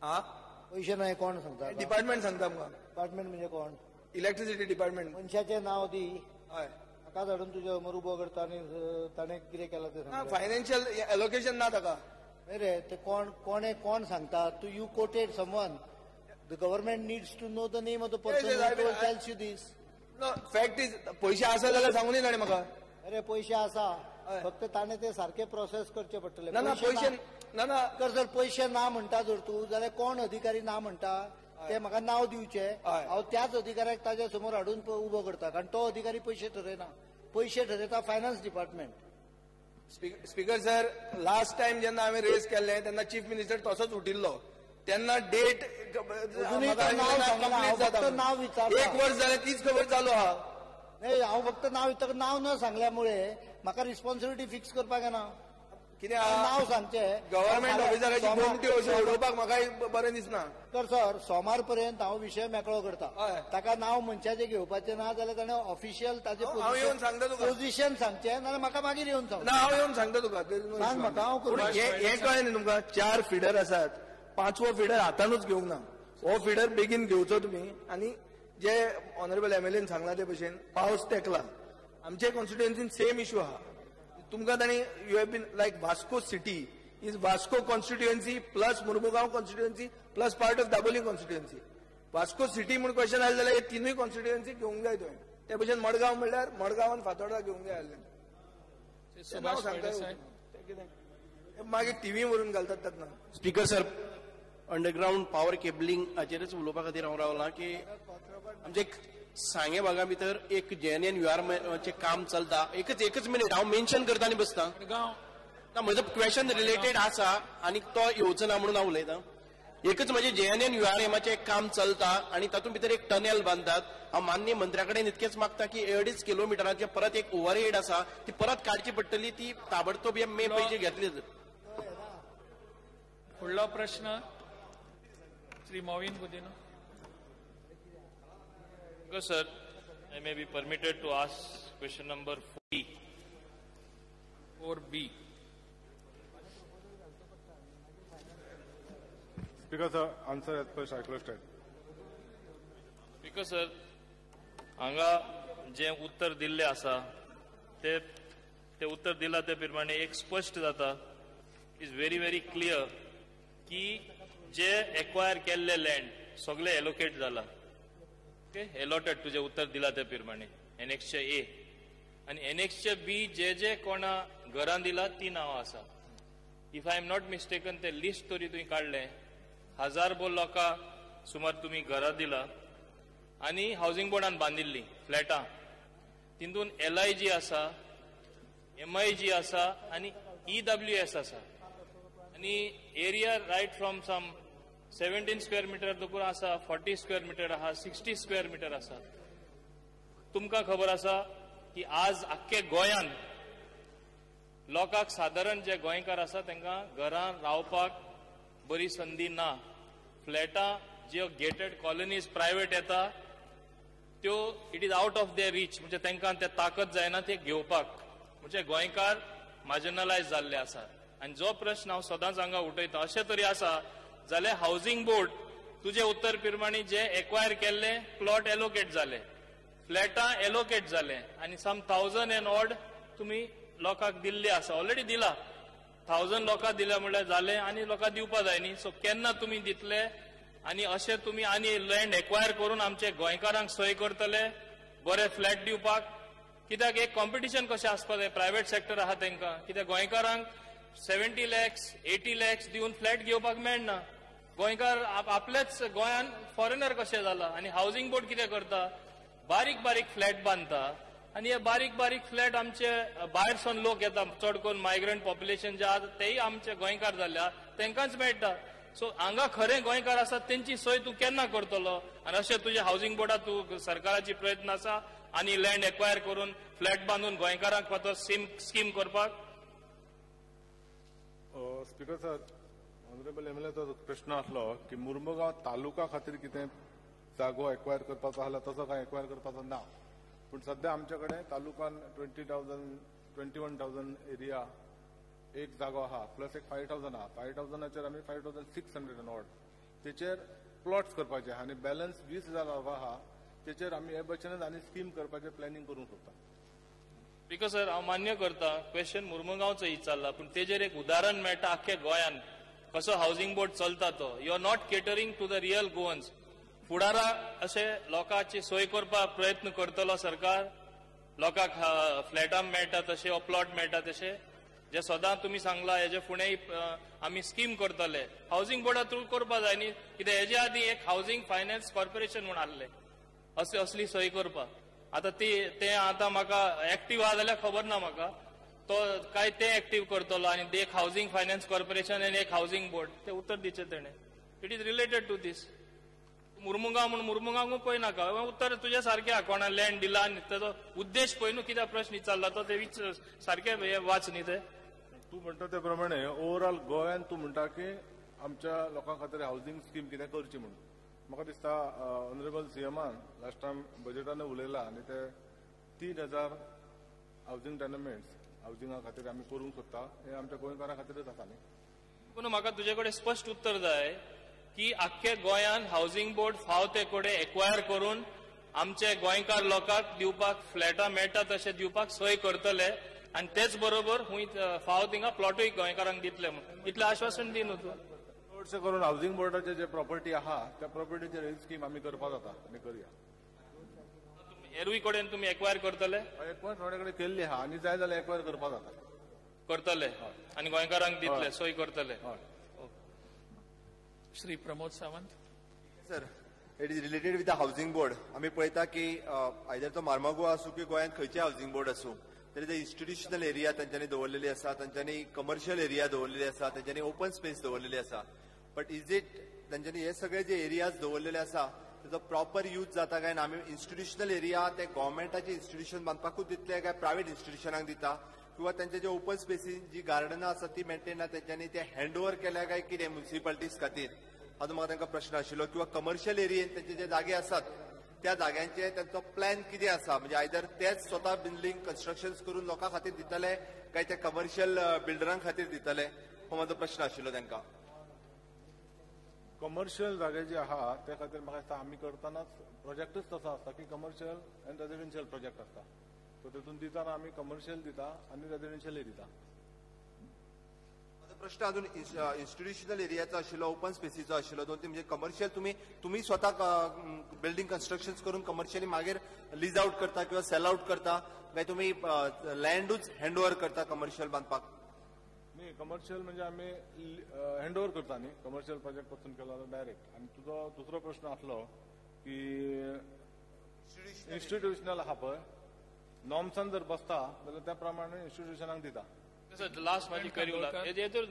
हा पैसे नाही कोण सांगता? डिपार्टमेंट सांगता आमकां. डिपार्टमेंट म्हणजे कोण? Electricity department. मनशाचे नाव दी. हय. ताका धाडून तुजे अमर उबो करता आनी ताणें कितें केलां ते सांग. फायनान्शियल एलोकेशन ना ताका. रे ते कोण सांगता? तू you quoted someone. The government needs to know the name of the person who tells you this. Fact is पैसे आसा जाल्यार सांगून ताणें म्हाका. अरे पैसे आसा, फक्त ताणें ते सारखे प्रोसेस करचे पडटले. ना पैसे ना जर पैसे ना म्हणटा जर तूं जाल्यार कोण अधिकारी ना म्हणटा ते म्हाका नाव दिवचे. हांव त्याच अधिकाऱ्याक ताज्या समोर हाडून उबो करता, कारण तो अधिकारी पैसे ठरयना. पैसे ठरयता finance department. Speaker sir, last time जेन्ना हांवें रेज केल्लें तेन्ना चीफ मिनिस्टर तसोच उठिल्लो. तेन्ना डेट नाव विचारता. 1 वर्स जालें तीच खबर चालू आहा. नाही, हांव फक्त नाव न सांगल्यामुळे म्हाका रिस्पॉन्सिबिलिटी फिक्स करपाक येना. कितें नाव सांगचें. गव्हर्नमेंट ऑफिसराची बोमटी अशें उडोवपाक म्हाकाय बरें दिसना. तर सर, सोमार पर्यंत हांव विशय मेकळो करता. ताका नाव मनशाचें घेवपाचें ना जाल्यार ताणें ऑफिशियल ताचें पोझिशन सांगचें, नाल्यार म्हाका मागीर येवन सांग. ना, हांव येवन सांगता तुका. सांग म्हाका, हांव करता. हें कळ्ळें न्ही तुमकां? 4 फिडर आसात. 5वो फिडर हातानूच घेवंक ना. हो फिडर बेगीन घेवचो तुमी. आनी जे ऑनरेबल एमएलएन सांगला ते भशेन पावस तेंकला. आमचे कॉन्स्टिट्युएन्सीन सेम इश्यू आहा. तुमकां ताणी you have been like Vasco city is Vasco constituency plus Mormugao constituency plus part of Dabolim constituency. Vasco city म्हणून क्वेश्चन आयले जाल्यार हे तिनूय कॉन्स्टिट्युएन्सी घेवंक जाय तुवें. ते भशेन मडगांव म्हणल्यार मडगांव आनी फातोर्डा घेवंक जाय आसलें. मागीर टीव्ही वरून घालतात तेन्ना. Speaker sir, underground power cabling हाचेरच उलोवपा खातीर हांव रावलां की आमचे सांगे भागा भितर एक JNNUR चे काम चलता. एकच मिनिट, हांव मेन्शन करता आनी बसता. ना, म्हजो क्वेश्चन रिलेटेड आसा आनी तो येवचो ना म्हणून हांव उलयतां. एकच म्हणजे JNNURMचे एक काम चलता आनी तातूंत भितर एक टनेल बांदतात. हांव माननीय मंत्र्या कडेन इतकेंच मागता की 2.5 किलोमिटराचे परत एक ओव्हरहेड आसा ती परत काडची पडटली. ती ताबडतोब मे पयशे घेतले. फुडलो प्रश्न Shri मोविन Gudino. Sir, I may be permitted to ask question number 4B. Speaker sir, answer as per requested. Speaker sir, हांगा जे उत्तर दिल्ले आसा ते उत्तर दिला ते प्रमाणे एक स्पष्ट जाता. इज व्हेरी क्लियर की जे एक्वायर केल्ले लँड सगळे एलोकेट जाला. एलॉटेड तुझे उत्तर दिला ते प्रमाणे एनेक्सचे ए आणि एनेक्सचे बी जे कोणा घरां दिला ती नांवां आसा. If I am not mistaken ते लिस्ट तरी तुम्ही काढले 1000 लोकां सुमार तुम्ही घरां दिला आणि हाऊसिंग बोर्डान बांदिल्ली फ्लॅटां. तितून LIG आसा, MIG आसा आणि EWS आसा. आणि area right from some 17 square meter तो आसा, 40 स्क्वेअर मीटर आहा, 60 स्क्वेअर मीटर आसा. तुमकां खबर आसा की आज आख्खे गोंयान लोकांक सादारण जे गोंयकार आसा तांकां घरां रावपाक बरी संदी ना. फ्लॅटां ज्यो गेटेड कॉलनीज प्रायव्हेट येता त्यो it is out of their reach. म्हणजे तांकां ते ताकद जायना ते घेवपाक. म्हणजे गोंयकार मार्जिनलायज जाल्ले आसात. आनी जो प्रश्न हांव सदांच हांगा उठयता अशें तरी आसा जाल्यार हाऊसिंग बोर्ड तुझे उत्तर प्रमाणे जे एक्वायर केल्ले प्लॉट एलोकेट जाले, फ्लॅटां एलोकेट जाले आनी सम 1000 एंड ऑड तुम्ही लोकांक दिल्ले आसा. ऑलरेडी दिला 1000 लोकांक दिले म्हणल्यार जाले आनी लोकांक दिवपा जाय न्ही. सो केन्ना तुम्ही दितले आनी अशें तुम्ही आनी लँड एक्वायर करून आमचे गोंयकारांक सोय करतले बरे फ्लॅट दिवपाक? कित्याक एक कॉम्पिटिशन कशें आसपा जाय. प्रायव्हेट सेक्टर आहा तांकां. कित्याक गोंयकारांक 70 lakhs 80 lakhs दिवन फ्लॅट घेवपाक मेळना. गोंयकार आपलेच गोंयान फॉरेनर कशें जाला. आनी हाऊसिंग बोर्ड कितें करता, बारीक फ्लॅट बांदता आनी हे बारीक फ्लॅट आमचे भायरसून लोक येता, चड करून मायग्रंट पॉप्युलेशन जे आसा तेय आमचे गोंयकार जाल्ले तांकांच मेळटा. सो हांगा खरे गोंयकार आसात तेंची सोय तूं केन्ना करतलो? आनी अशें तुजे हाऊसिंग बोर्डात तूं सरकाराची प्रयत्न आसा आनी लँड एक्वायर करून फ्लॅट बांदून गोंयकारांक पातो स्कीम करपाक? स्पीकर सर, ऑनरेबल MLAचो प्रश्न आसलो की मुर्मुगांव तालुका खातीर कितें जागो एक्वायर करपाचो आसला तसो काय एक्वायर करपाचो ना. पूण सध्या आमचे कडेन तालुकान 21,000 एरिया एक जागो आहा प्लस एक 5,000 आहा. 5,000चेर आमी 5,600 ऑड तेचेर प्लॉट्स करपाचे आनी बॅलन्स 20,000 लावपा आहा तेचेर आमी हे भशेनच आनी स्कीम करपाचें प्लॅनिंग करूंक सोदता. बिकॉज सर हांव मान्य करता क्वेश्चन मुर्मुगांवचो विचारला पूण तेजेर एक उदाहरण मेळटा आख्या गोंयान कसो हाऊसिंग बोर्ड चलता तो. You are not catering to the real Goans. फुडारा अशे लोकांची सोय करपाक प्रयत्न करतलो सरकार. लोकांक फ्लॅटां मेळटा तशे वा प्लॉट मेळटा तशे जे सदां तुमी सांगला हेजे फुडें आमी स्कीम करतले. हाऊसिंग बोर्डा थ्रू करपा जाय न्ही कित्याक हेजे आदीं एक हाऊसिंग फायनान्स कॉर्पोरेशन म्हूण आहलें असली सोय करपाक. आतां ते आतां म्हाका एक्टीव आहा जाल्यार खबर ना म्हाका. तो काय ते एक्टीव करतलो आनी एक हाऊसिंग फायनान्स कॉर्पोरेशन आनी एक हाऊसिंग बोर्ड ते उत्तर दिचें तेणें. इट इज रिलेटेड टू दीस. मुर्मुगांव म्हणून मुर्मुगांवूय पळय नाका उत्तर तुजे सारकें आहा कोणा लँड दिला आनी तेजो उद्देश पळय न्हू कित्याक प्रश्न विचारला तो ते सारकें वाच न्ही ते. तूं म्हणटा ते प्रमाणे ओवरऑल गोंयान तूं म्हणटा की आमच्या लोकां खातीर हाऊसिंग स्कीम कितें करची म्हणून. म्हाका दिसता ऑनरेबल सीएमान लास्ट टायम बजेटान उलयला आनी ते 3,000 हाऊसिंग टॅनमेंट्स हाऊसिंगा खातीर आमी करूंक सोदता. हे आमच्या गोंयकारां खातीरच आसा न्ही. पूण म्हाका तुजे कडेन स्पश्ट उत्तर जाय की आख्या गोंयान हाऊसिंग बोर्ड फाव ते कडेन एक्वायर करून आमचे गोंयकार लोकांक दिवपाक फ्लॅटां मेळटा तशे दिवपाक सोय करतले आनी तेच बरोबर फाव थिंगा प्लॉटूय गोंयकारांक दितले म्हणून इतलें आश्वासन दी न्हू तूं. चडशें करून हाऊसिंग बोर्डाचे जे प्रॉपर्टी आहा त्या प्रॉपर्टीचेर ही स्कीम आमी करपा जाता आनी करया. हेरूय कडेन तुमी एक्वायर करतले. एक्वायर थोडे कडेन केल्ली आहा आनी जाय जाल्यार एक्वायर करपा जाता. करतले आनी गोंयकारांक दितले सोय करतले. Shri Pramod Sawant. Sir, it is related with the housing board. आमी पळयता की आयदर तो मार्मागुआ आसूं की गोंयांत खंयचे हाऊसिंग बोर्ड आसूं तरी ते इन्स्टिट्यूशनल एरिया तांच्यांनी दवरलेली आसा, तांच्यांनी कमर्शियल एरिया दवरलेली आसा, तांच्यांनी ओपन स्पेस दवरलेली आसा. बट इज इट तांच्यांनी हे सगळे जे एरियाज दवरलेले आसा ताचो प्रॉपर यूज जाता काय ना. आमी इन्स्टिट्यूशनल एरिया ते गव्हर्मेंटाचे इन्स्टिट्यूशन बांदपाकूच दितले काय प्रायव्हेट इन्स्टिट्यूशनांक दिता किंवा त्यांचे जे ओपन स्पेसीस जी गार्डनां आसा ती मेंटेन ना तेंच्यांनी ते हँड ओव्हर केल्या काय कितें म्युनिसिपालिटीज खातीर हाजो म्हाका तांकां प्रश्न आशिल्लो. किंवा कमर्शियल एरियेन तेंचे जे जागे आसात त्या जाग्यांचे त्यांचो प्लॅन कितें आसा म्हणजे आयदर तेच स्वता बिल्डींग कन्स्ट्रक्शन करून लोकां खातीर दितले काय ते कमर्शियल बिल्डरां खातीर दितले हो म्हाजो प्रश्न आशिल्लो तांकां. कमर्शियल जागे जे आहा त्या खातीर म्हाका दिसता आमी करतानाच प्रोजेक्टच तसो आसता की कमर्शियल आनी रेजिडेन्शियल प्रोजेक्ट आसता. सो तेतून दिताना आमी कमर्शियल दिता आनी रेजिडेन्शियलय दिता. प्रश्न अजून इन्स्टिट्यूशनल एरियाचो आशिल्लो, ओपन स्पेसीचो आशिल्लो. दोन तीन म्हणजे कमर्शियल तुम्ही स्वता बिल्डिंग कन्स्ट्रक्शन करून कमर्शियली मागीर लीज आउट करता किंवा सेल आउट करता काय तुम्ही लँडूच हँड ओव्हर करता कमर्शियल बांदपाक. न्ही कमर्शियल म्हणजे आमी हँड ओव्हर करता न्ही कमर्शियल प्रोजेक्ट पासून केला डायरेक्ट. आनी तुजो दुसरो प्रश्न आसलो की इन्स्टिट्यूशनल आहा पळय नॉर्म्सान जर बसता जाल्यार त्या प्रमाणे इन्स्टिट्यूशनांक दिता. लास्ट माझी क्वेरी उरला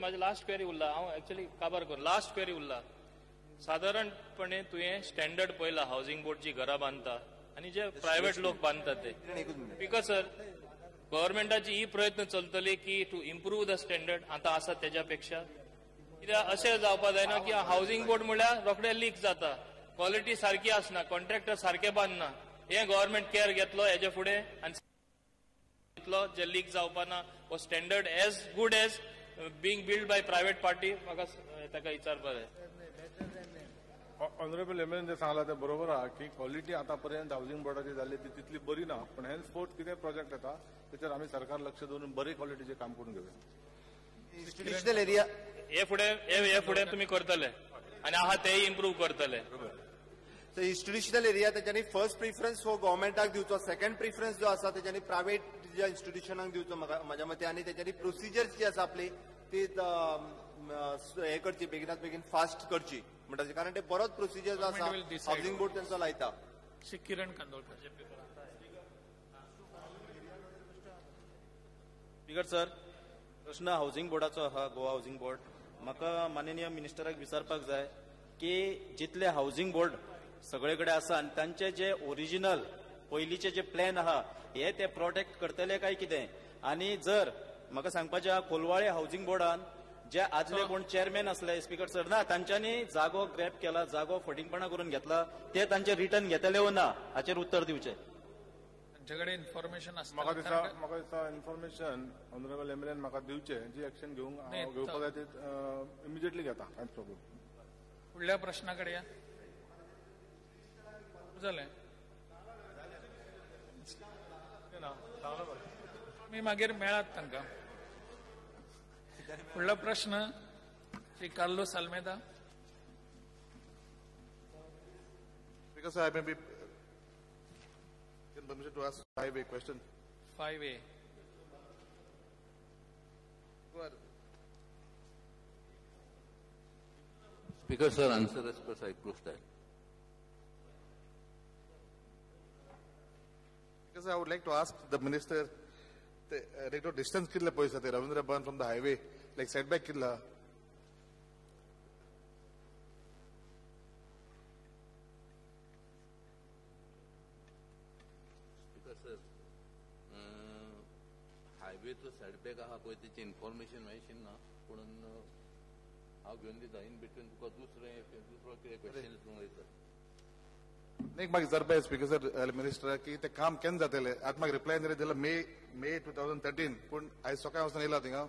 माझी लास्ट क्वेरी उरला हांव एक्चुअली काबार कर लास्ट क्वेरी उरला. साधारणपणे तुवें स्टँडर्ड पळयला हाऊसिंग बोर्डची घरां बांदता आनी जे प्रायव्हेट लोक बांदतात ते. बिकॉज सर गव्हर्मेंटाची ही प्रयत्न चलतले की टू इम्प्रूव्ह द स्टँडर्ड आतां आसा तेज्या पेक्षा. कित्याक अशें जावपाक जायना की हाऊसिंग बोर्ड म्हळ्यार रोखडे लीक जाता, क्वॉलिटी सारकी आसना, कॉन्ट्रॅक्टर सारके बांदना. हे गव्हर्मेंट केअर घेतलो हेजे फुडें आनी जे लीक जावपाना वो standard as good as being build by private party म्हाका ताका विचारपाक जाय. ऑनरेबल एमएलएन जे सांगला ते बरोबर आहा की क्वॉलिटी आतापर्यंत हाऊसिंग बोर्डाची जाल्ली ती तितली बरी ना. पण हेन्सफोर्थ कितें प्रोजेक्ट येता तेचेर आमी सरकार लक्ष दवरून बरे क्वॉलिटीचे काम करून घेवया. इन्स्टिट्यूशनल एरिया हे फुडें तुमी करतले आनी आहा तेय इम्प्रूव्ह करतले. इन्स्टिट्यूशनल एरिया त्याच्यानी फर्स्ट प्रिफरन्स हो गव्हर्मेंटाक दिवचो, सेकंड प्रिफरन्स जो आसा त्याच्यानी प्रायव्हेट ज्या इन्स्टिट्यूशनांक दिवचो म्हाज्या मते. आनी त्याच्यानी प्रोसिजर्स जी आसा आपली ती हे करची बेगिनात बेगीन फास्ट करची म्हणटा. कारण ते बरोच प्रोसिजर जो आसा हाऊसिंग बोर्ड त्यांचो लायता. किरण कांदोळकर. स्पीकर सर, प्रश्न हाऊसिंग बोर्डाचो आहा गोवा हाऊसिंग बोर्ड. म्हाका माननीय मिनिस्टराक विचारपाक जाय की जितले हाऊसिंग बोर्ड सगळे कडेन आसा आनी तांचे जे ओरिजिनल पयलींचे जे प्लॅन आहा हे ते प्रोटेक्ट करतले काय कितें. आनी जर म्हाका सांगपाचें आहा कोलवाळे हाऊसिंग बोर्डान जे आदले कोण चेअरमॅन असले स्पीकर सर ना तांच्यांनी जागो ग्रॅब केला, जागो फटींगपणा करून घेतला, ते तांचे रिटर्न घेतले वा ना हाचेर उत्तर दिवचें. तांच्याकडे इन्फॉर्मेशन म्हाका दिसता इन्फॉर्मेशन ऑनरेबल एमएलएन म्हाका दिवचे जी एक्शन घेवपाक जाय ती इमिजिएटली घेता. कांयच प्रॉब्लेम. फुडल्या प्रश्नाकडे या. जालें मी मागीर मेळात तांकां. फुडलो प्रश्न Shri Carlos Almeida. Because I may be given permission to ask 5A question. 5A. Go ahead. Speaker, sir, answer as per Cyprus style. Because I would like to ask the minister, the distance kitla poisa the Ravindra Bhavan from the highway, like setback kitla. Speaker, sir, highway to setback आहा पळय तेची information मेळची ना, पूण हांव घेवन दिता in between तुका दुसरो कितें क्वेश्चन वयता. नाही म्हाका विचारपाक स्पीकर सर मिनिस्टर की ते काम केन्ना जातलें. आतां म्हाका रिप्लाय दिला मे 2013 पूण आयज सकाळी वचून येयला थिंगा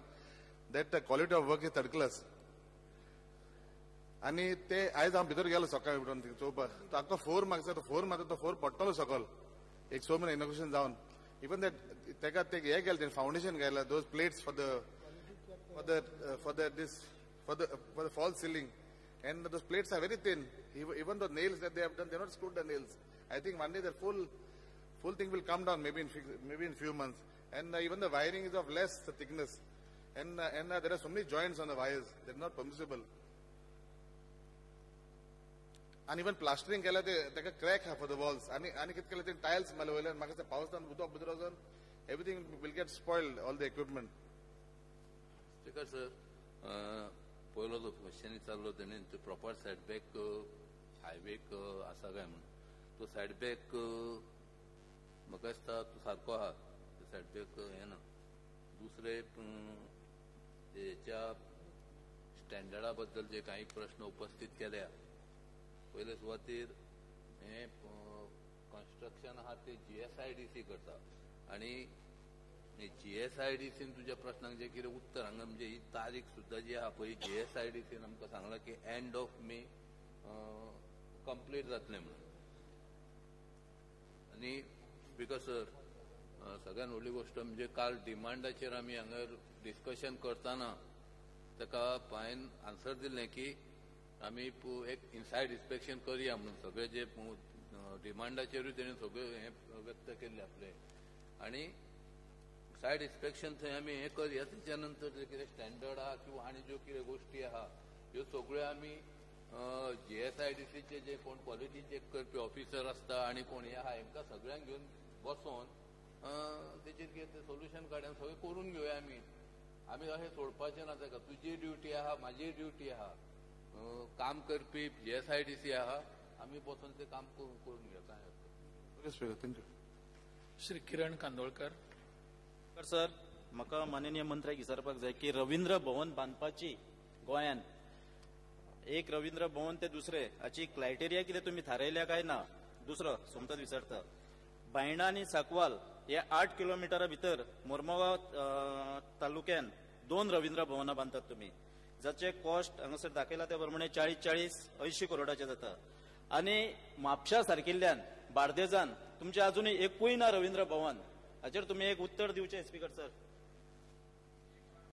that quality of work is third class. आनी ते आयज हांव भितर गेलो सकाळी उठून थिंगा चोवपाक. तो आतां 4 मार्क्स 4 मार्क्स तो 4 पडटलो सकल एक सो मेनी इनोग्रेशन जावन. इवन दॅट तेका ते हे गेलें फाउंडेशन घायला those plates for the fall ceiling. And those plates are very thin. Even the nails that they have done, they have not screwed the nails. I think one day the full thing will come down, maybe in few months. And even the wiring is of less thickness. And there are so many joints on the wires. They're not permissible. And even plastering kela they crack for the walls. And kit kela tiles malwele. And makase paustan butok budrazan. Everything will get spoiled. All the equipment. Speaker, sir. पयलो जो question विचारलो तेणें तो proper setback हायवेक आसा काय म्हणून. तो setback म्हाका दिसता तो सारको आहा. तो सेटबॅक हे ना. दुसरे हेच्या स्टँडर्डा बद्दल जे काही प्रश्न उपस्थित केल्या. पयले सुवातेर हे कन्स्ट्रक्शन आहा ते GSIDC करता आनी GSIDCन तुझ्या प्रश्नांक जे कितें उत्तर हांगा म्हणजे ही तारीख सुद्धा जी आहा पळय GSIDCन आमकां सांगला की एंड ऑफ मे कंप्लीट जातलें म्हणून. आनी स्पीकर सर सगळ्यात व्हडली गोष्ट म्हणजे काल डिमांडाचेर आमी हांगा डिस्कशन करतना ताका हांवें आन्सर दिल्लें की आमी एक इनसायड इन्स्पेक्शन करया म्हणून. सगळे जे डिमांडाचेरूय तेणें सगळे हे व्यक्त केल्ले आपले. आनी सायड इन्स्पेक्शन थंय आमी हे करया. त्याच्या नंतर जे कितें स्टँडर्ड आहा किंवा आनी ज्यो कितें गोष्टी आहा ह्यो सगळ्यो आमी GSIDCचे जे कोण क्वॉलिटी चेक करपी ऑफिसर आसता आनी कोण हे आहा हेंकां सगळ्यांक घेवन बसोन तेचेर कितें सोल्युशन काडून सगळें करून घेवया आमी. आमी अशें सोडपाचें ना ताका. तुजी ड्युटी आहा म्हाजी ड्युटी आहा काम करपी GSIDC आहा आमी बसून तें काम करून घेवया. काय थँक्यू. श्री किरण कांदोळकर. सर म्हाका माननीय मंत्र्याक विचारपाक जाय की रवींद्र भवन बांदपाची गोंयान एक रवींद्र भवन ते दुसरे हाची क्रायटेरिया कितें तुमी थारायल्या काय ना. दुसरो सोमतच विचारता बायणा आनी सांकवाल हे 8 किलोमिटरा भितर मोर्मुगांव तालुक्यान 2 रवींद्र भवनां बांदतात तुमी. जाचे कॉस्ट हांगासर दाखयला त्या प्रमाणे 40-80 करोडाचे जाता. आनी म्हापशा सारकिल्ल्यान बार्देजान तुमचे अजूनय एकूय ना रवींद्र भवन. हाचेर तुम्ही एक उत्तर दिवचे स्पीकर सर.